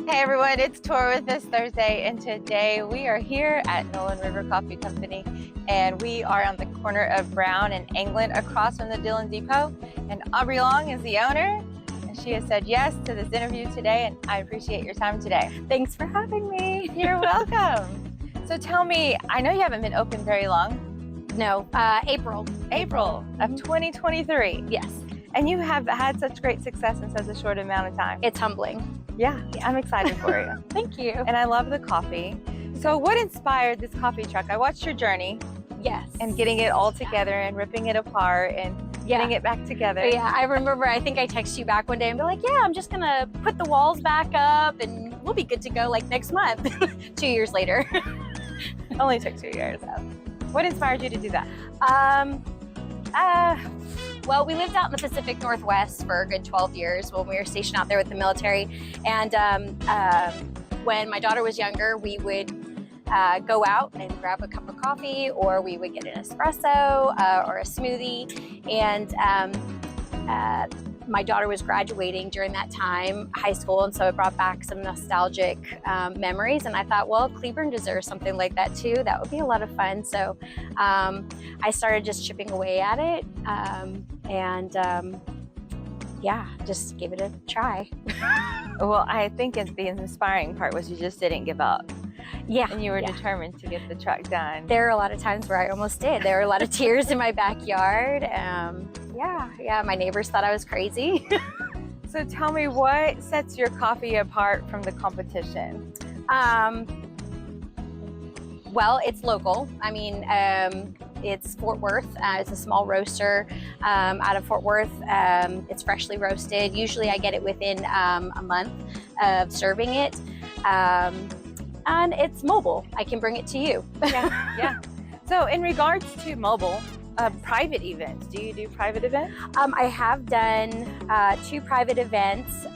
Hey everyone, it's Tour with this Thursday, and today we are here at NOLAN River Coffee Company, and we are on the corner of Brown and England across from the Dillon Depot, and Aubrey Long is the owner, and she has said yes to this interview today, and I appreciate your time today. Thanks for having me. You're welcome. So tell me, I know you haven't been open very long. No, April of 2023. Yes. And you have had such great success in such a short amount of time. It's humbling. Yeah, I'm excited for you. Thank you. And I love the coffee. So what inspired this coffee truck? I watched your journey. Yes. And getting it all together and ripping it apart and getting it back together. Yeah, I remember, I think I texted you back one day and be like, yeah, I'm just gonna put the walls back up and we'll be good to go like next month. 2 years later. Only took 2 years. What inspired you to do that? Well, we lived out in the Pacific Northwest for a good 12 years when we were stationed out there with the military. And when my daughter was younger, we would go out and grab a cup of coffee, or we would get an espresso or a smoothie. And my daughter was graduating during that time, high school, and so it brought back some nostalgic memories. And I thought, well, Cleburne deserves something like that too. That would be a lot of fun. So I started just chipping away at it, yeah, just give it a try. Well, I think the inspiring part was you just didn't give up. Yeah. And you were determined to get the truck done. There are a lot of times where I almost did. There were a lot of tears in my backyard. Yeah, my neighbors thought I was crazy. So tell me, what sets your coffee apart from the competition? Well, it's local. I mean, it's Fort Worth. It's a small roaster out of Fort Worth. It's freshly roasted. Usually I get it within a month of serving it. And it's mobile. I can bring it to you. Yeah. So in regards to mobile, private events, do you do private events? I have done 2 private events.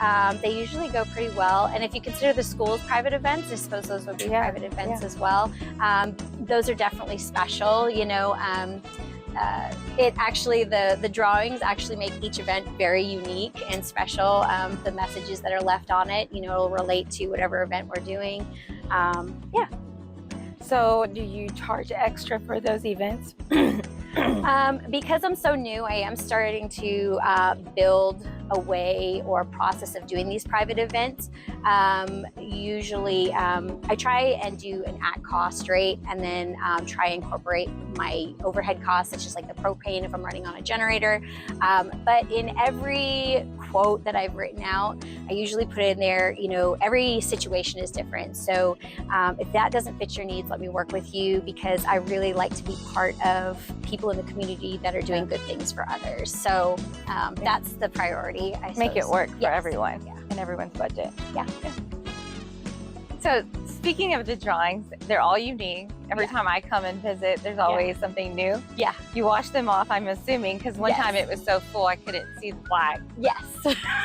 They usually go pretty well. And if you consider the school's private events, I suppose those would be private events as well. Those are definitely special, you know. It actually, the drawings actually make each event very unique and special. The messages that are left on it, you know, will relate to whatever event we're doing. Yeah. So do you charge extra for those events? Because I'm so new, I am starting to build a way or a process of doing these private events. Usually I try and do an at cost rate, and then try and incorporate my overhead costs, such as like the propane if I'm running on a generator. But in every quote that I've written out, I usually put in there, you know, every situation is different. So if that doesn't fit your needs, let me work with you, because I really like to be part of people in the community that are doing good things for others. So that's the priority, I suppose. Make it work for everyone and everyone's budget. Yeah. So speaking of the drawings, they're all unique. Every time I come and visit, there's always something new. Yeah. You wash them off, I'm assuming, because one time it was so full I couldn't see the flag. Yes.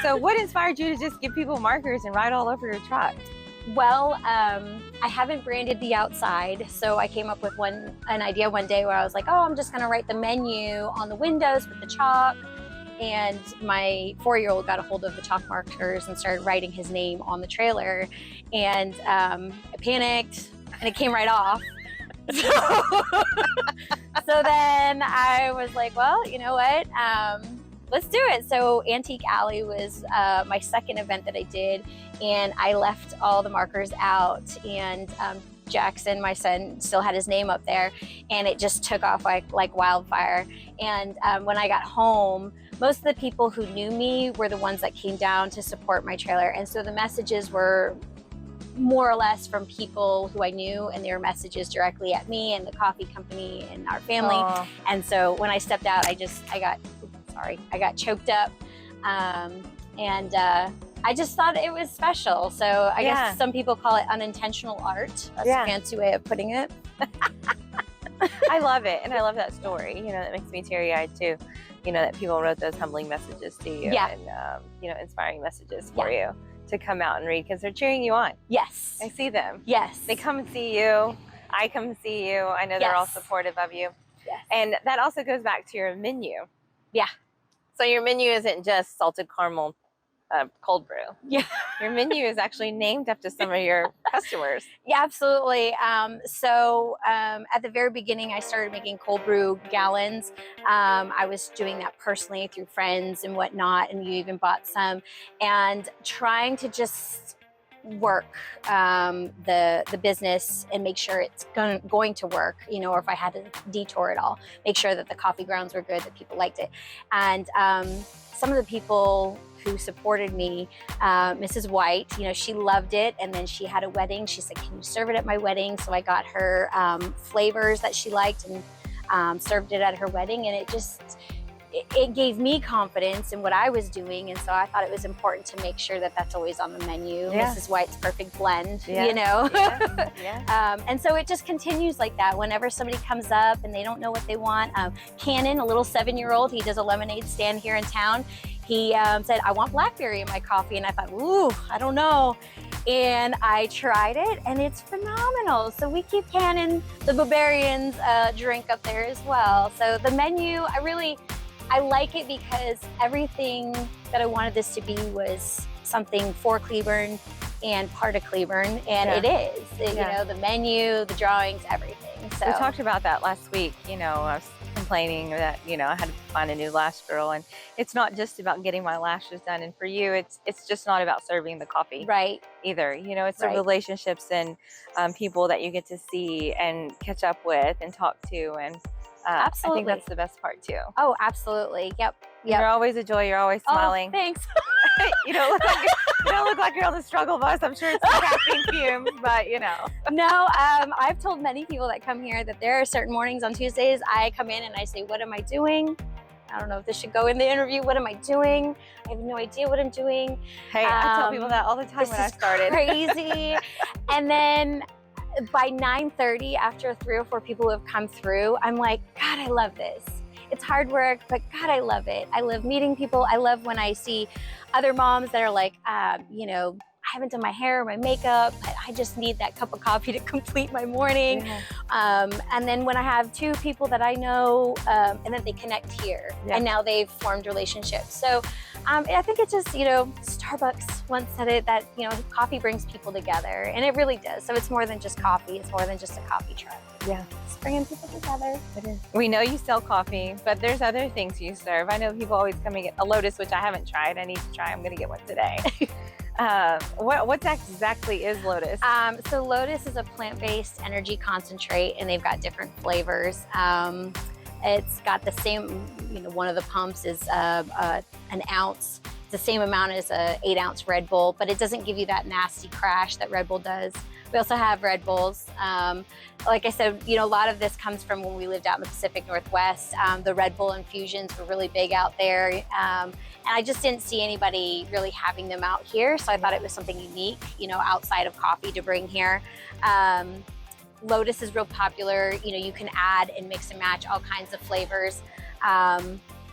So what inspired you to just give people markers and write all over your truck? Well, I haven't branded the outside, so I came up with an idea one day where I was like, oh, I'm just gonna write the menu on the windows with the chalk. And my 4-year-old got a hold of the chalk markers and started writing his name on the trailer. And I panicked, and it came right off. So then I was like, well, you know what? Let's do it. So Antique Alley was my second event that I did, and I left all the markers out, and Jackson, my son, still had his name up there, and it just took off like wildfire. And when I got home, most of the people who knew me were the ones that came down to support my trailer, and so the messages were more or less from people who I knew, and they were messages directly at me and the coffee company and our family. Aww. And so when I stepped out, I got choked up, and I just thought it was special. So I guess some people call it unintentional art. That's a fancy way of putting it. I love it, and I love that story. You know, that makes me teary-eyed too. You know, that people wrote those humbling messages to you, and you know, inspiring messages for you to come out and read, because they're cheering you on. Yes. I see them. Yes. They come and see you. I come and see you. I know they're all supportive of you. Yes. And that also goes back to your menu. Yeah. So your menu isn't just salted caramel cold brew. Yeah. Your menu is actually named after some of your customers. Yeah, absolutely. At the very beginning, I started making cold brew gallons. I was doing that personally through friends and whatnot, and you even bought some, and trying to just work the business and make sure it's going to work, you know, or if I had to detour it all, make sure that the coffee grounds were good, that people liked it. And some of the people who supported me, Mrs. White, you know, she loved it, and then she had a wedding. She said, can you serve it at my wedding? So I got her flavors that she liked and served it at her wedding, and it gave me confidence in what I was doing, and so I thought it was important to make sure that that's always on the menu. Yeah. Mrs. White's perfect blend, Yeah. you know? Yeah. Yeah. And so it just continues like that. Whenever somebody comes up and they don't know what they want, Cannon, a little 7-year-old, he does a lemonade stand here in town. He said, I want blackberry in my coffee, and I thought, ooh, I don't know. And I tried it, and it's phenomenal. So we keep Cannon, the Bavarians, drink up there as well. So the menu, I like it because everything that I wanted this to be was something for Cleburne and part of Cleburne, and it is. You know, the menu, the drawings, everything. So we talked about that last week. You know, I was complaining that, you know, I had to find a new lash girl, and it's not just about getting my lashes done. And for you, it's just not about serving the coffee, right? Either. You know, it's the relationships and people that you get to see and catch up with and talk to, and absolutely. I think that's the best part too. Oh, absolutely. Yep. You're always a joy. You're always smiling. Oh, thanks. You don't look like you're on the struggle bus. I'm sure it's the caffeine fumes, but you know. No, I've told many people that come here that there are certain mornings on Tuesdays I come in and I say, what am I doing? I don't know if this should go in the interview. What am I doing? I have no idea what I'm doing. Hey, I tell people that all the time when I started. Crazy. And then by 9:30, after 3 or 4 people who have come through, I'm like, God, I love this. It's hard work, but God, I love it. I love meeting people. I love when I see other moms that are like, you know, I haven't done my hair or my makeup, but I just need that cup of coffee to complete my morning. Yeah. And then when I have 2 people that I know, and then they connect here, and now they've formed relationships. So I think it's just, you know, Starbucks once said it, that, you know, coffee brings people together, and it really does. So it's more than just coffee. It's more than just a coffee truck. Yeah. It's bringing people together. It is. We know you sell coffee, but there's other things you serve. I know people always come and get a Lotus, which I haven't tried. I need to try. I'm going to get one today. What exactly is Lotus? So Lotus is a plant-based energy concentrate, and they've got different flavors. It's got the same, you know, one of the pumps is an ounce. It's the same amount as a 8-ounce Red Bull, but it doesn't give you that nasty crash that Red Bull does. We also have Red Bulls. Like I said, you know, a lot of this comes from when we lived out in the Pacific Northwest. The Red Bull infusions were really big out there. And I just didn't see anybody really having them out here. So I thought it was something unique, you know, outside of coffee to bring here. Lotus is real popular. You know, you can add and mix and match all kinds of flavors.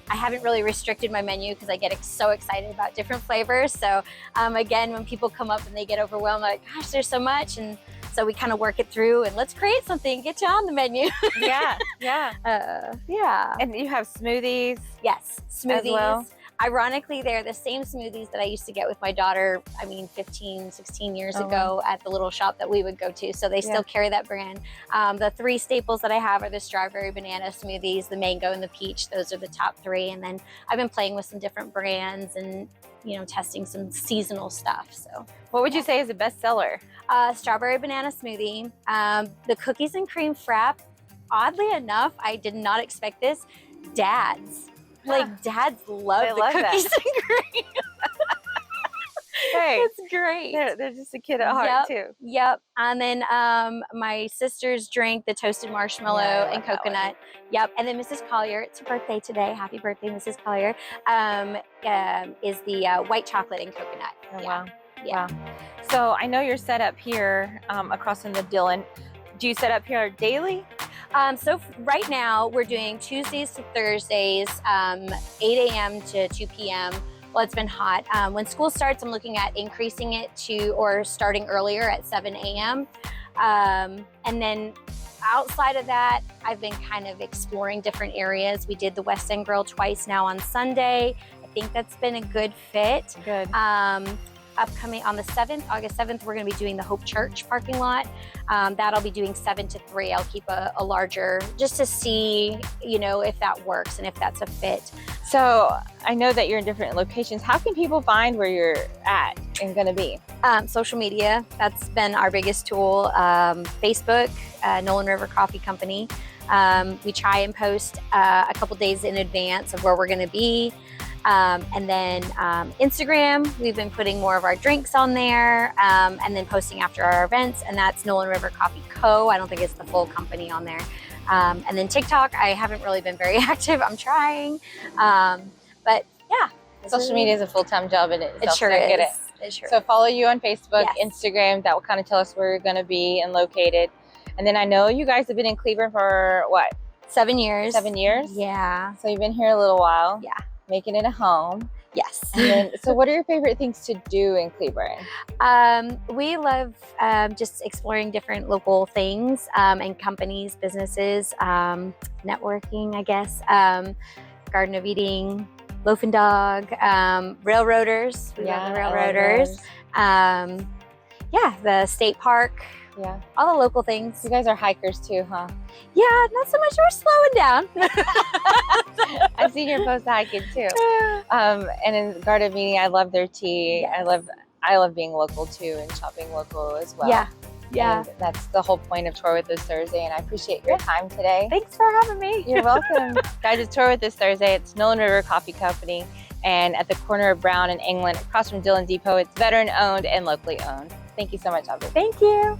I haven't really restricted my menu because I get so excited about different flavors. So again, when people come up and they get overwhelmed, like, gosh, there's so much. And so we kind of work it through and let's create something, get you on the menu. Yeah. Yeah. And you have smoothies? Yes, smoothies. As well? Ironically, they're the same smoothies that I used to get with my daughter, 15, 16 years ago at the little shop that we would go to. So they still carry that brand. The 3 staples that I have are the strawberry banana smoothies, the mango, and the peach. Those are the top 3. And then I've been playing with some different brands and, you know, testing some seasonal stuff. So what would you say is the best seller? Strawberry banana smoothie, the cookies and cream frap. Oddly enough, I did not expect this. Dads. Like, dads love the cookies and cream. Hey, it's great. They're just a kid at heart too. Yep. And then my sister's drink the toasted marshmallow and coconut. Yep. And then Mrs. Collier, it's her birthday today. Happy birthday, Mrs. Collier. Is the white chocolate and coconut. Oh, wow. Yeah. Wow. So I know you're set up here across from the Dillon. Do you set up here daily? So right now we're doing Tuesdays to Thursdays, 8 a.m. to 2 p.m. Well, it's been hot. When school starts, I'm looking at increasing it to, or starting earlier at 7 a.m. And then outside of that, I've been kind of exploring different areas. We did the West End Grill twice now on Sunday. I think that's been a good fit. Good. Upcoming on the 7th, August 7th, we're going to be doing the Hope Church parking lot. That'll be doing 7 to 3. I'll keep a larger, just to see, you know, if that works and if that's a fit. So I know that you're in different locations. How can people find where you're at and going to be? Social media, that's been our biggest tool. Facebook, Nolan River Coffee Company. We try and post a couple days in advance of where we're going to be. And then Instagram, we've been putting more of our drinks on there, and then posting after our events, and that's Nolan River Coffee Co. I don't think it's the full company on there. And then TikTok, I haven't really been very active. I'm trying, but yeah. Social media is a full-time job in itself. It sure I is. get it. It sure So follow you on Facebook, Yes. Instagram. That will kind of tell us where you're going to be and located. And then I know you guys have been in Cleveland for what? 7 years. 7 years? Yeah. So you've been here a little while. Yeah. Making it a home. Yes. And then, so what are your favorite things to do in Cleveland? We love just exploring different local things and companies, businesses, networking, I guess, Garden of Eating, Loaf and Dog, Railroaders. We love the Railroaders. Yeah, the state park. Yeah. All the local things. You guys are hikers too, huh? Yeah, not so much. We're slowing down. I've seen your post hiking too. And in Garden of Eating, I love their tea. Yes. I love being local too and shopping local as well. Yeah. Yeah. And that's the whole point of Tour With Us Thursday, and I appreciate your time today. Thanks for having me. You're welcome. Guys, it's Tour With Us Thursday. It's Nolan River Coffee Company, and at the corner of Brown and England, across from Dillon Depot. It's veteran owned and locally owned. Thank you so much, Aubrey. Thank you.